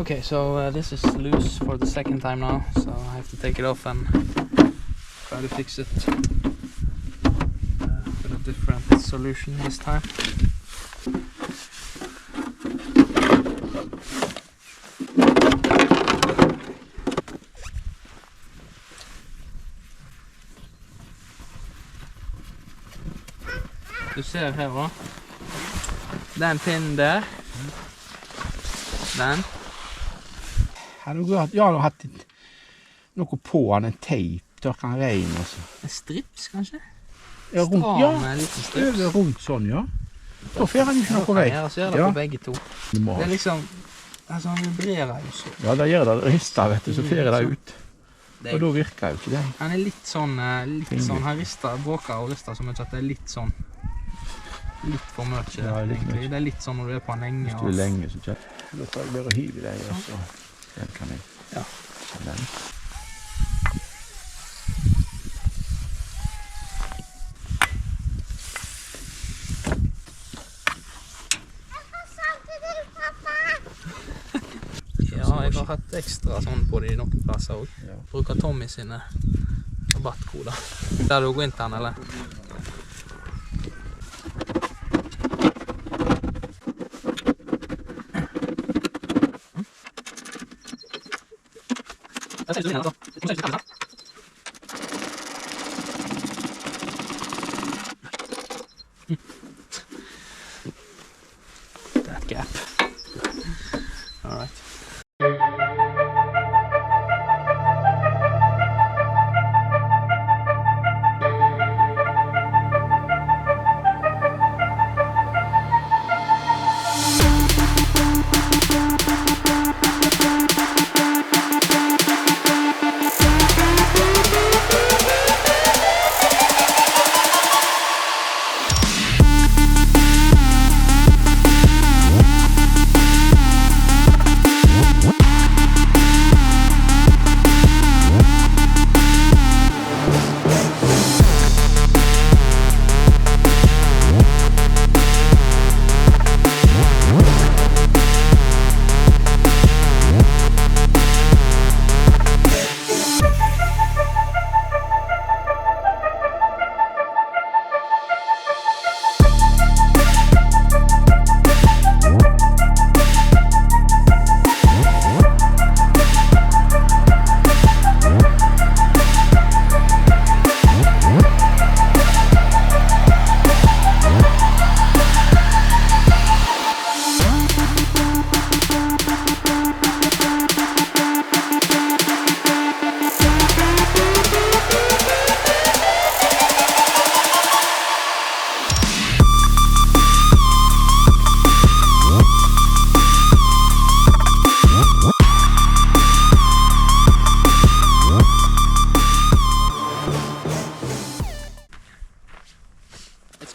Okay, so this is loose for the second time now, so I have to take it off and try to fix it with a different solution this time. Du ser her da, den pinnen der, den. Har du hatt noe på den, en teip, tørker den rein også? En strips kanskje? Ja, rundt, Stram med en liten strips. Rundt sånn, ja. Da får han ikke noe vei. Ja, så gjør det på begge to. Det er liksom, altså han vibrerer jo så. Ja, det gjør det, rister, vet du, så fer det ut. Og da virker jo ikke det. Han er litt sånn, han rister, bråker og rister som at det er litt sånn, litt for mye, ja, egentlig. Det er litt sånn når du er på en lenge. Hvis du er lenge, så kjent. Da tar jeg bare å hive deg, og så den kan jeg. Ja. Sånn den. Ja, jeg har hatt ekstra sånn på de noen plasser også. Ja. Bruker Tommy sine rabattkoder. Der du går inn til den, eller? That gap. All right.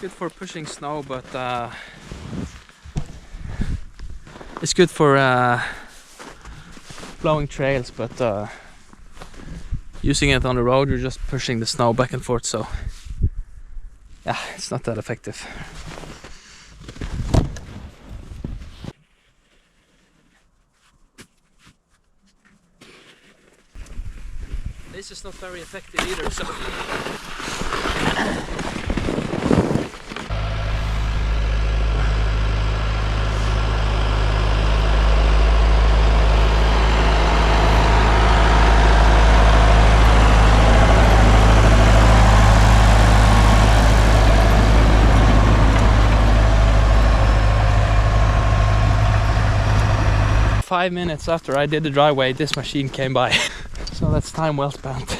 Good for pushing snow, but it's good for plowing trails, but using it on the road, you're just pushing the snow back and forth, so yeah, it's not that effective. This is not very effective either, so "5 minutes after I did the driveway, this machine came by." So that's time well spent.